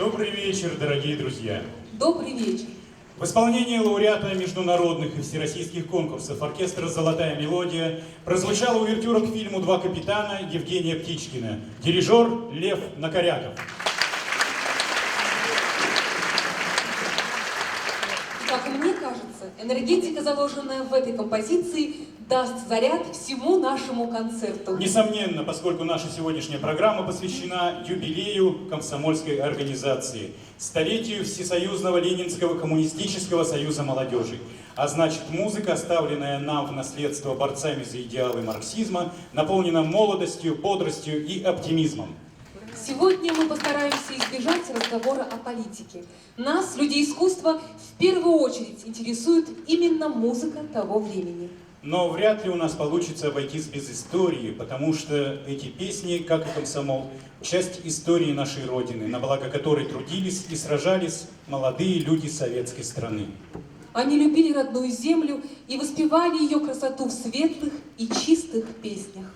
Добрый вечер, дорогие друзья. Добрый вечер. В исполнении лауреата международных и всероссийских конкурсов оркестра «Золотая мелодия» прозвучала увертюра к фильму «Два капитана» Евгения Птичкина. Дирижер Лев Накоряков. Как мне кажется, энергетика, заложенная в этой композиции, даст заряд всему нашему концерту. Несомненно, поскольку наша сегодняшняя программа посвящена юбилею комсомольской организации, столетию Всесоюзного Ленинского коммунистического союза молодежи. А значит, музыка, оставленная нам в наследство борцами за идеалы марксизма, наполнена молодостью, бодростью и оптимизмом. Сегодня мы постараемся избежать разговора о политике. Нас, людей искусства, в первую очередь интересует именно музыка того времени. Но вряд ли у нас получится обойтись без истории, потому что эти песни, как и комсомол, часть истории нашей Родины, на благо которой трудились и сражались молодые люди советской страны. Они любили родную землю и воспевали ее красоту в светлых и чистых песнях.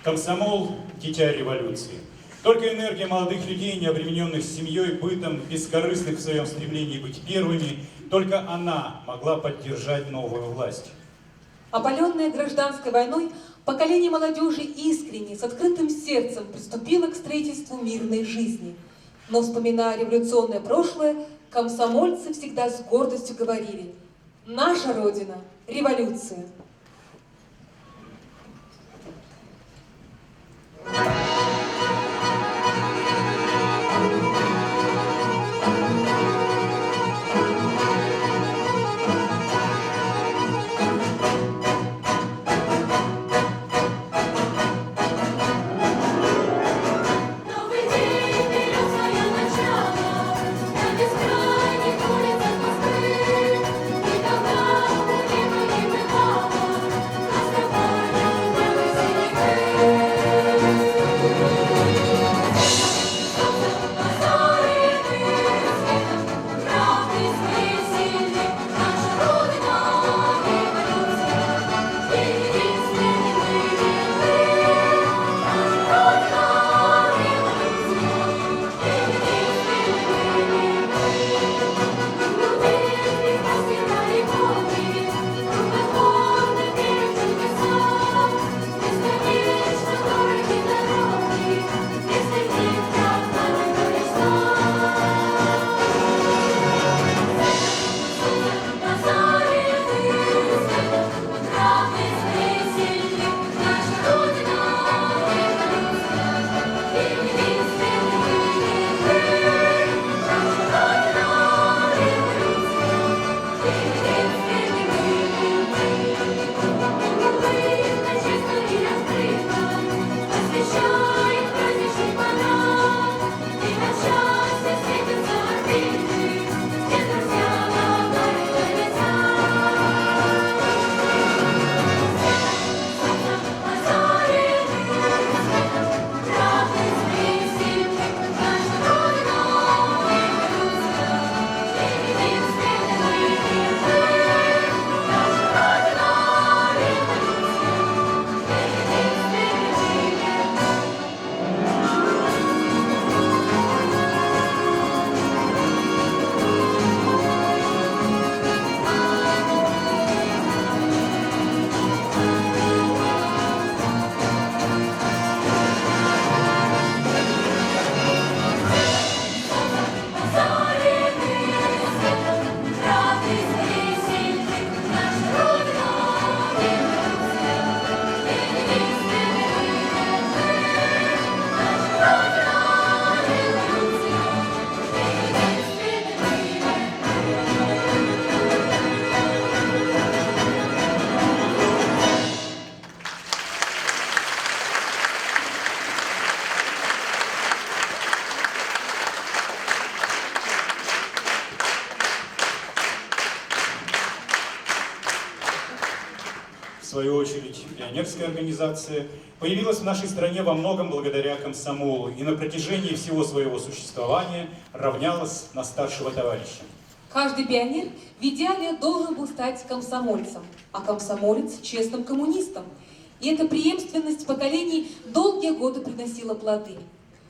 Комсомол – дитя революции. Только энергия молодых людей, не обремененных семьей, бытом, бескорыстных в своем стремлении быть первыми, только она могла поддержать новую власть. Опаленное гражданской войной, поколение молодежи искренне, с открытым сердцем приступило к строительству мирной жизни. Но, вспоминая революционное прошлое, комсомольцы всегда с гордостью говорили: «Наша Родина – революция». Новый день берет свое начало, на бескрайних улицах свою очередь, пионерская организация, появилась в нашей стране во многом благодаря комсомолу и на протяжении всего своего существования равнялась на старшего товарища. Каждый пионер в идеале должен был стать комсомольцем, а комсомолец – честным коммунистом. И эта преемственность поколений долгие годы приносила плоды.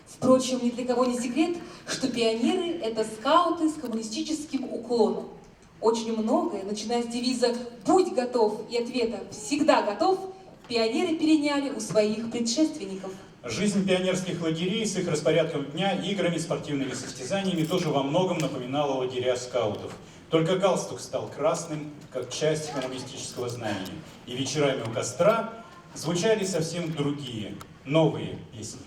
Впрочем, ни для кого не секрет, что пионеры – это скауты с коммунистическим уклоном. Очень многое, начиная с девиза «Будь готов» и ответа «Всегда готов», пионеры переняли у своих предшественников. Жизнь пионерских лагерей с их распорядком дня, играми, спортивными состязаниями тоже во многом напоминала лагеря скаутов. Только галстук стал красным, как часть коммунистического знамени. И вечерами у костра звучали совсем другие, новые песни.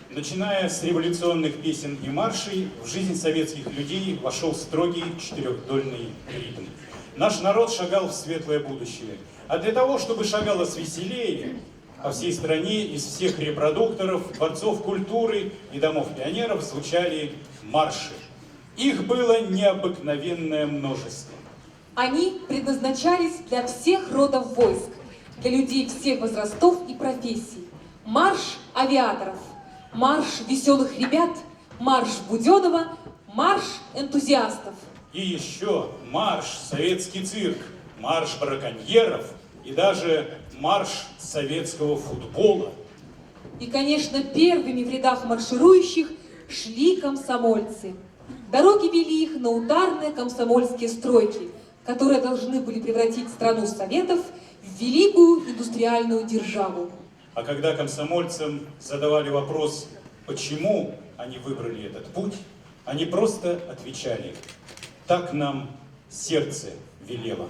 Начиная с революционных песен и маршей, в жизнь советских людей вошел строгий четырехдольный ритм. Наш народ шагал в светлое будущее. А для того, чтобы шагалось веселее, по всей стране из всех репродукторов, дворцов культуры и домов пионеров звучали марши. Их было необыкновенное множество. Они предназначались для всех родов войск, для людей всех возрастов и профессий. Марш авиаторов, марш веселых ребят, марш Буденова, марш энтузиастов. И еще марш советский цирк, марш браконьеров и даже марш советского футбола. И, конечно, первыми в рядах марширующих шли комсомольцы. Дороги вели их на ударные комсомольские стройки, которые должны были превратить страну Советов в великую индустриальную державу. А когда комсомольцам задавали вопрос, почему они выбрали этот путь, они просто отвечали: так нам сердце велело.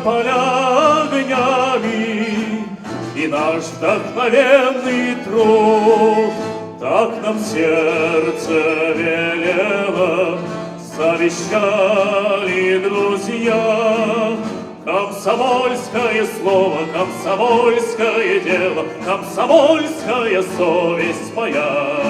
поля огнями, и наш вдохновенный труд. Так нам сердце велело, завещали друзья. Комсомольское слово, комсомольское дело, комсомольская совесть моя.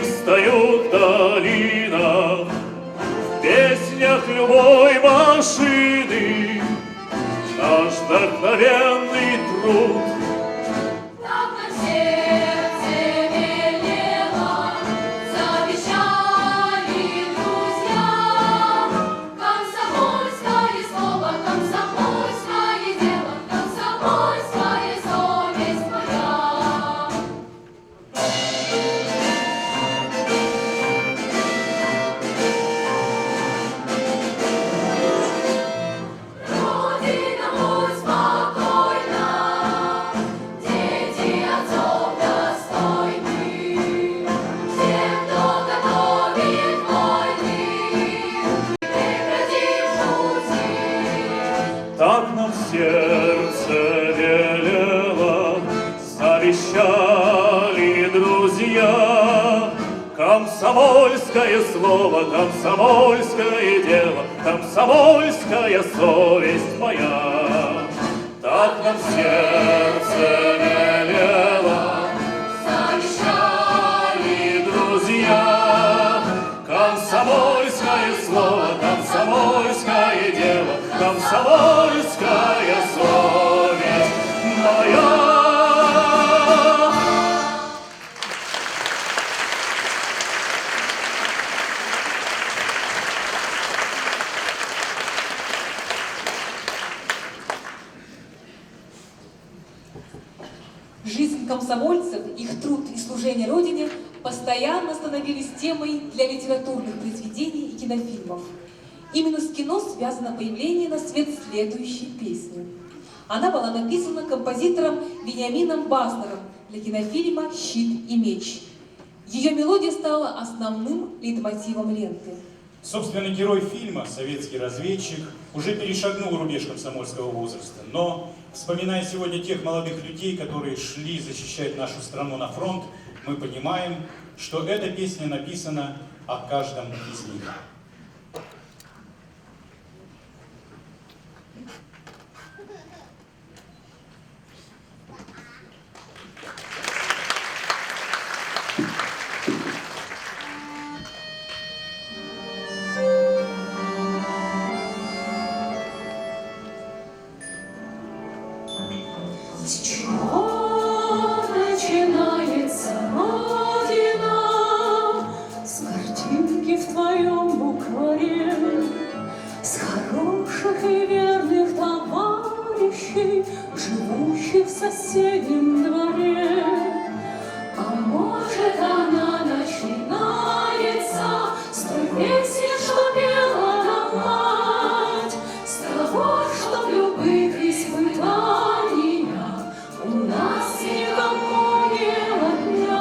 Встают в долинах, в песнях любой машины наш вдохновенный труд. Так на сердце велело, завещали друзья. Комсомольское слово, комсомольское дело, комсомольская совесть моя. Так нам сердце велело, завещали друзья. Комсомольское слово, комсомольское дело, комсомольская совесть моя. Так нам сердце велело, завещали друзья. Комсомольское слово, комсомольское дело, комсомольская совесть моя. Жизнь комсомольцев, их труд и служение Родине постоянно становились темой для литературных произведений и кинофильмов. Именно с кино связано появление на свет следующей песни. Она была написана композитором Вениамином Баснером для кинофильма «Щит и меч». Ее мелодия стала основным лейтмотивом ленты. Собственно, герой фильма, советский разведчик, уже перешагнул рубеж комсомольского возраста. Но, вспоминая сегодня тех молодых людей, которые шли защищать нашу страну на фронт, мы понимаем, что эта песня написана о каждом из них. С чего начинается Родина? С картинки в твоем букваре, с хороших и верных товарищей, живущих в соседнем дворе. А может, она начинается с той песни, что пела нам мать, с того, что в любых испытаниях у нас никому не отнять.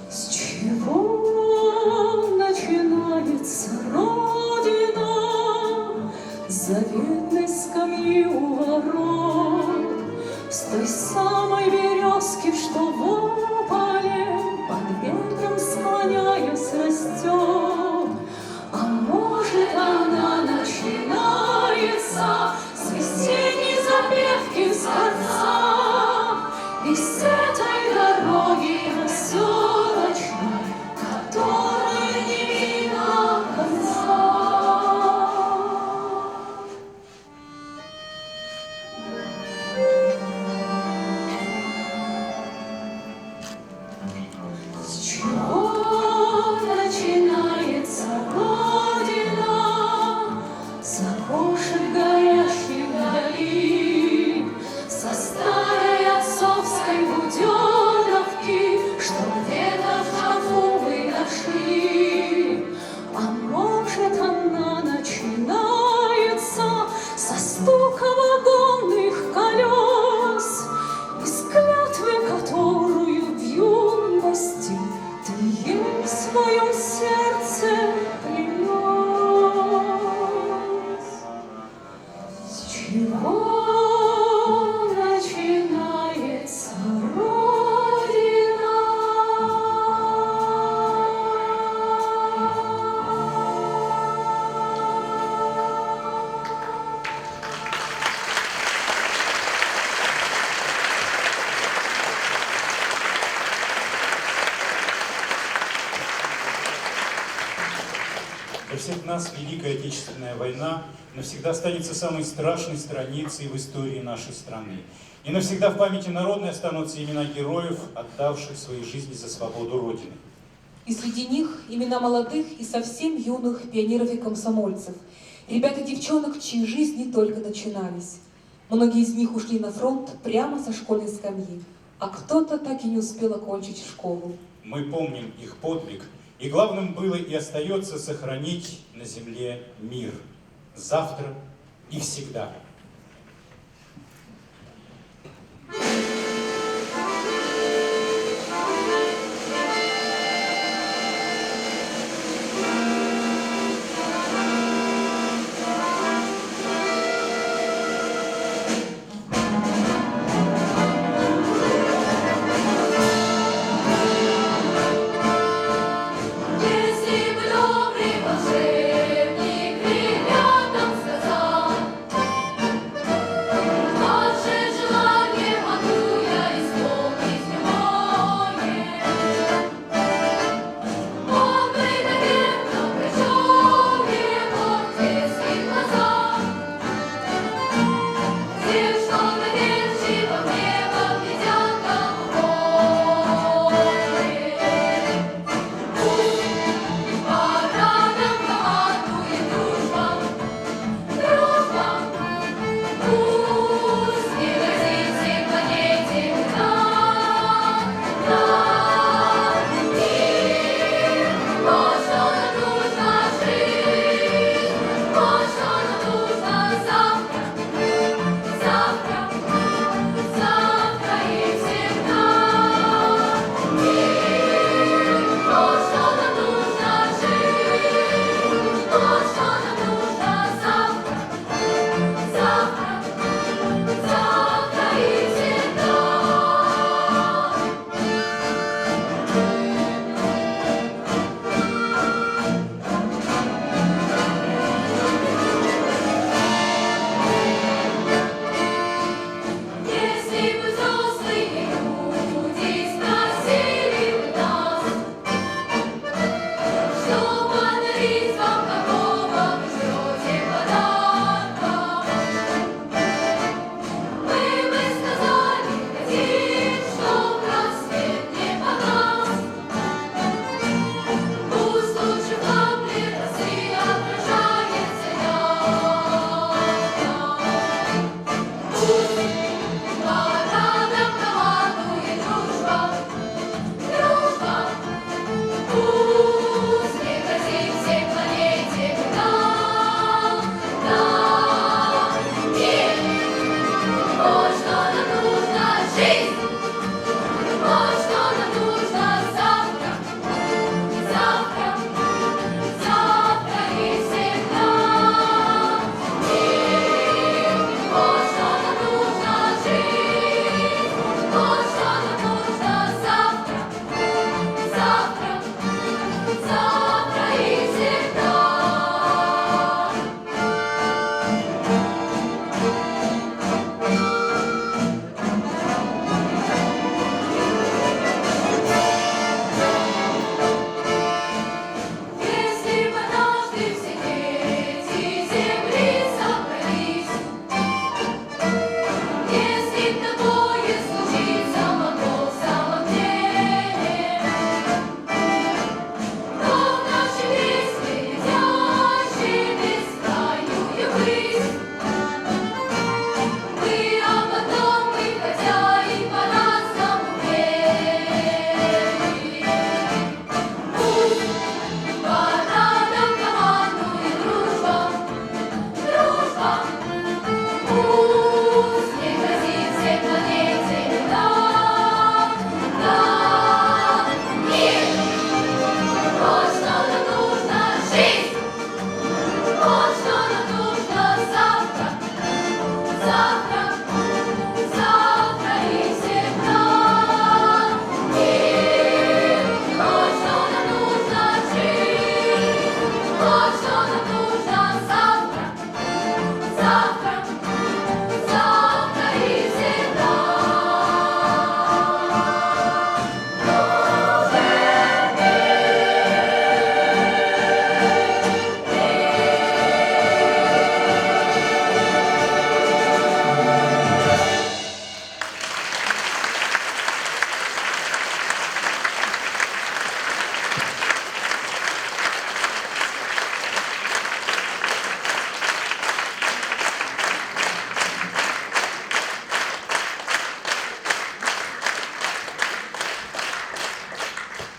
С чего начинается Родина? С заветной скамьи у ворот, с той самой березки, что в поле под ветром склоняясь растет. А может, она начинается с весенней запевки с конца, и с этой дороги проселочной, которой не видно конца. С чего начинается Родина? С окошек горящих вдали, со нас Великая Отечественная война навсегда останется самой страшной страницей в истории нашей страны. И навсегда в памяти народной останутся имена героев, отдавших свои жизни за свободу Родины. И среди них имена молодых и совсем юных пионеров и комсомольцев, ребят и девчонок, чьи жизни только начинались. Многие из них ушли на фронт прямо со школьной скамьи, а кто-то так и не успел окончить школу. Мы помним их подвиг, и главным было и остается сохранить на земле мир. Завтра и всегда. Если бы добрый волшебник ребятам сказал,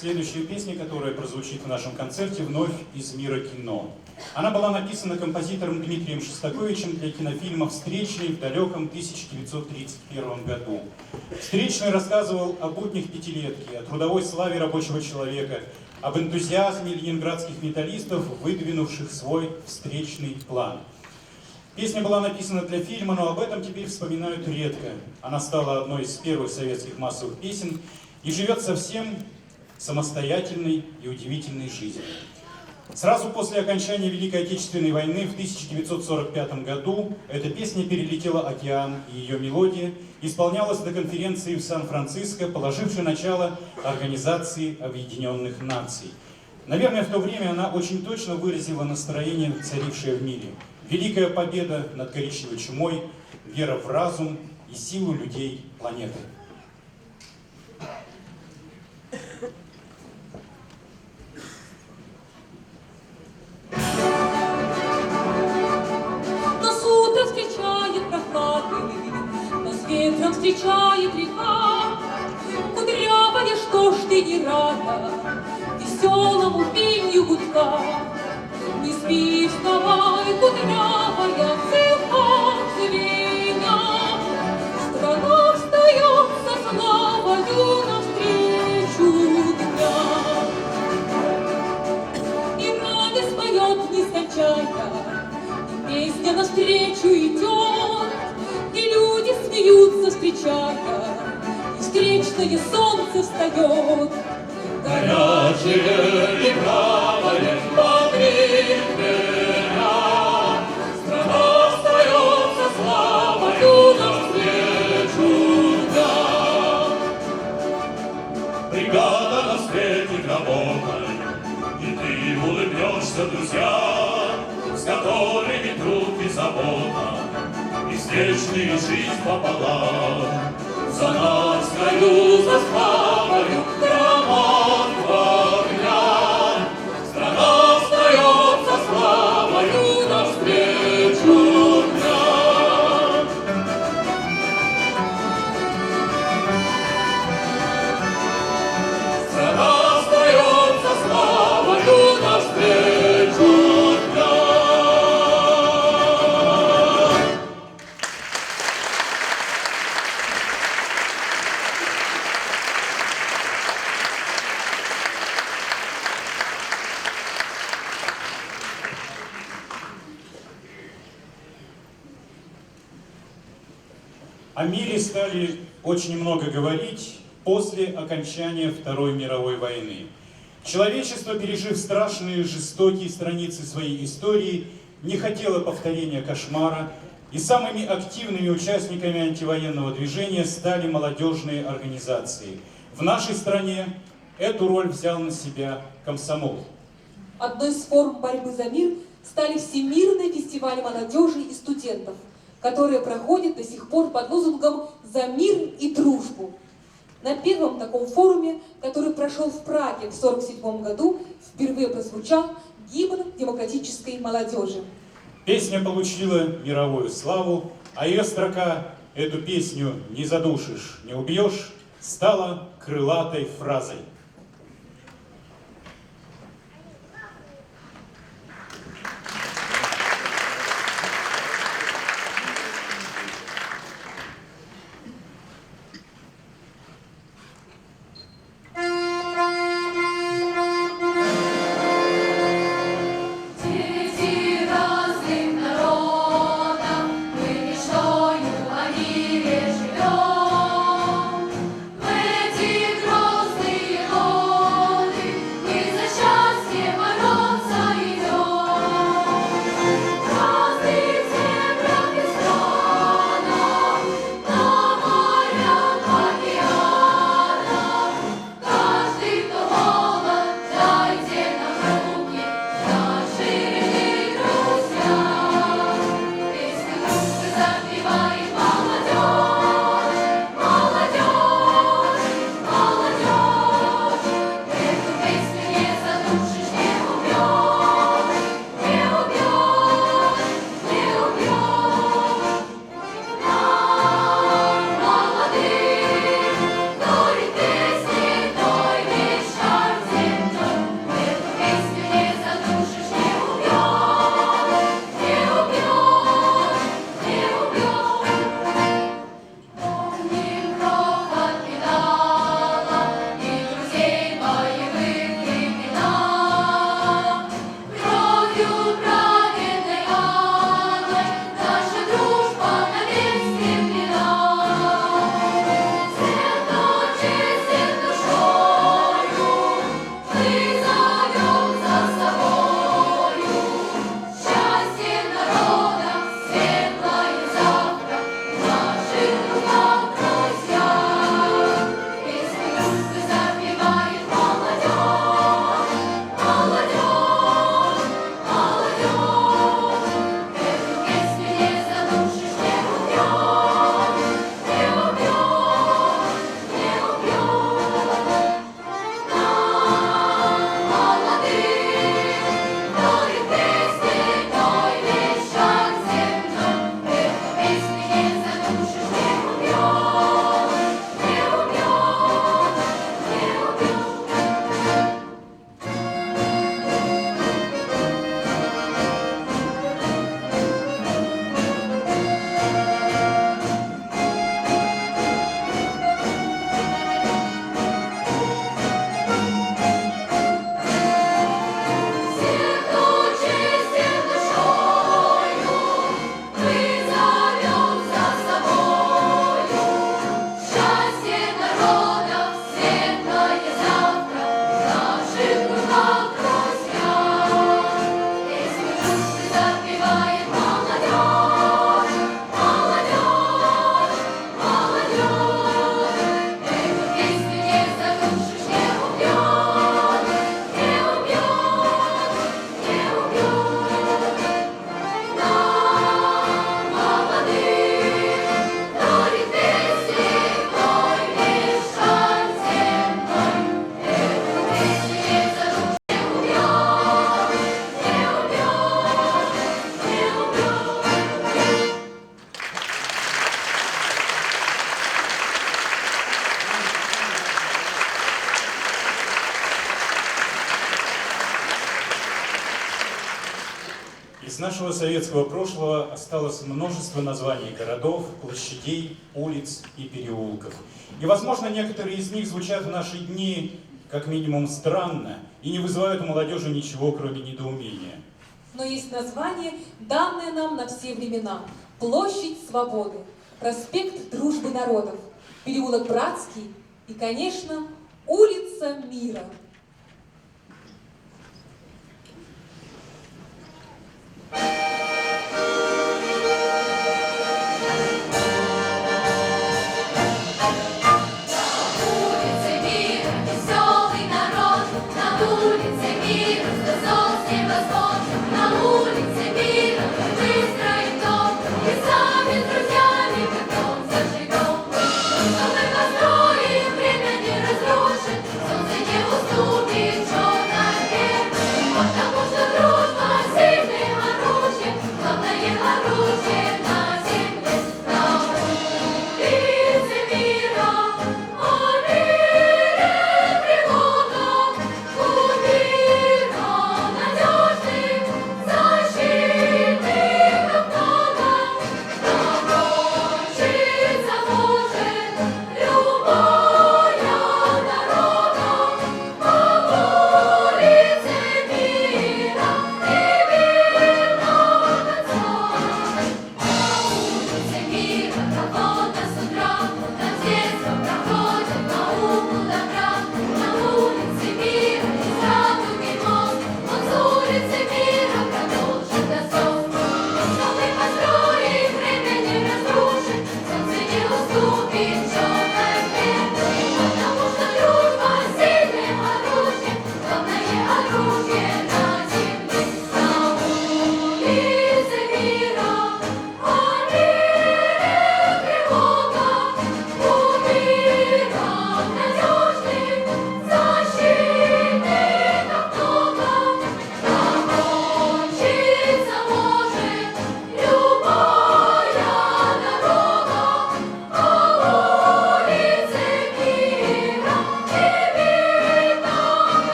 Следующая песня, которая прозвучит в нашем концерте, вновь из мира кино. Она была написана композитором Дмитрием Шостаковичем для кинофильма «Встречный» в далеком 1931 году. Встречный рассказывал о буднях пятилетки, о трудовой славе рабочего человека, об энтузиазме ленинградских металлистов, выдвинувших свой встречный план. Песня была написана для фильма, но об этом теперь вспоминают редко. Она стала одной из первых советских массовых песен и живет совсем самостоятельной и удивительной жизнью. Сразу после окончания Великой Отечественной войны в 1945 году эта песня перелетела океан, и ее мелодия исполнялась на конференции в Сан-Франциско, положившей начало Организации Объединенных Наций. Наверное, в то время она очень точно выразила настроение, царившее в мире. Великая победа над коричневой чумой, вера в разум и силу людей планеты. Нас утро встречает прохладный, нас ветром встречает река. Кудрявая, что ж ты не рада веселому пенью гудка? Не спи, вставай, кудрявая, цеха звеня. Страна встает со славою навстречу дня. И радость поет нескончая, и песня навстречу идет, и люди смеются, встречая, и встречное солнце встает. Горячее и правое внутри меня, страна встает со славою навстречу дня. Бригада нас встретит работой, и ты улыбнешься друзьям, с которыми труд и забота, и встречная жизнь пополам. За нас в краю, за славою, громад огня. Страна встает со славою навстречу дня. Страна встает со славою навстречу дня. О мире стали очень много говорить после окончания Второй мировой войны. Человечество, пережив страшные, жестокие страницы своей истории, не хотело повторения кошмара, и самыми активными участниками антивоенного движения стали молодежные организации. В нашей стране эту роль взял на себя комсомол. Одной из форм борьбы за мир стали всемирные фестивали молодежи и студентов, которые проходят до сих пор под лозунгом «За мир и дружбу». На первом таком форуме, который прошел в Праге в 1947 году, впервые прозвучал гимн демократической молодежи. Песня получила мировую славу, а ее строка «Эту песню не задушишь, не убьешь» стала крылатой фразой. Дети разных народов, мы мечтою о мире живем. В эти грозные нашего советского прошлого осталось множество названий городов, площадей, улиц и переулков. И, возможно, некоторые из них звучат в наши дни как минимум странно и не вызывают у молодежи ничего, кроме недоумения. Но есть название, данное нам на все времена. Площадь Свободы, проспект Дружбы народов, переулок Братский и, конечно, улица Мира.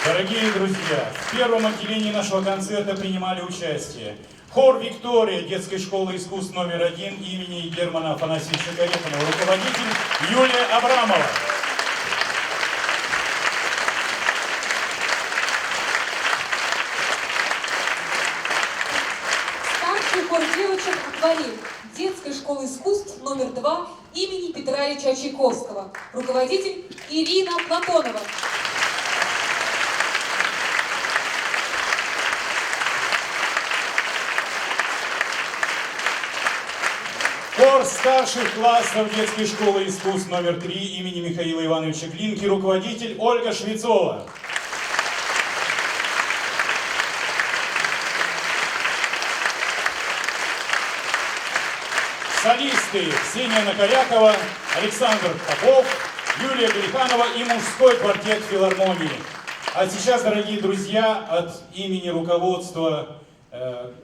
Дорогие друзья, в первом отделении нашего концерта принимали участие хор «Виктория» детской школы искусств номер 1 имени Германа Афанасьевича Каретова, руководитель Юлия Абрамова. Старший хор девочек «Акварель» детской школы искусств номер 2 имени Петра Ильича Чайковского, руководитель Ирина Платонова. Хор старших классов детской школы искусств номер 3 имени Михаила Ивановича Глинки, руководитель Ольга Швецова. солисты Ксения Накорякова, Александр Попов, Юлия Глиханова и мужской квартет филармонии. А сейчас, дорогие друзья, от имени руководства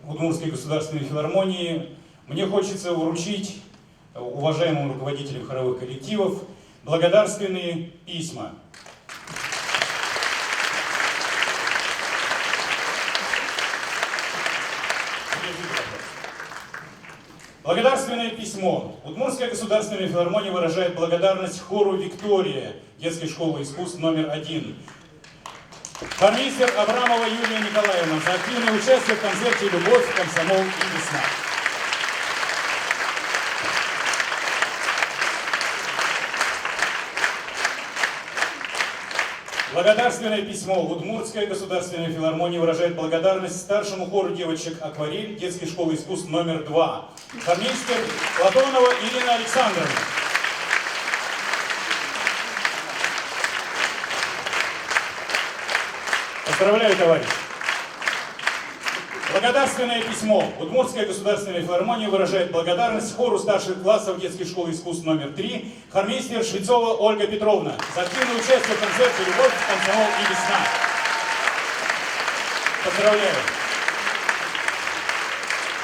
Удмуртской государственной филармонии мне хочется вручить уважаемым руководителям хоровых коллективов благодарственные письма. Благодарственное письмо. Удмуртская государственная филармония выражает благодарность хору «Виктория» детской школы искусств номер 1. Хормейстер Абрамова Юлия Николаевна за активное участие в концерте «Любовь, комсомол и весна». Благодарственное письмо. Удмуртская государственная филармония выражает благодарность старшему хору девочек «Акварель» детской школы искусств номер 2. Хормейстер Платонова Ирина Александровна. Поздравляю, товарищ. Благодарственное письмо. Удмуртская государственная филармония выражает благодарность хору старших классов детской школы искусств номер 3, хормейстер Швецова Ольга Петровна за активное участие в концерте «Любовь, комсомол и весна». Поздравляю.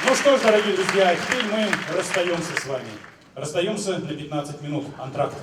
Ну что ж, дорогие друзья, теперь мы расстаемся с вами. Расстаемся на 15 минут. Антракт.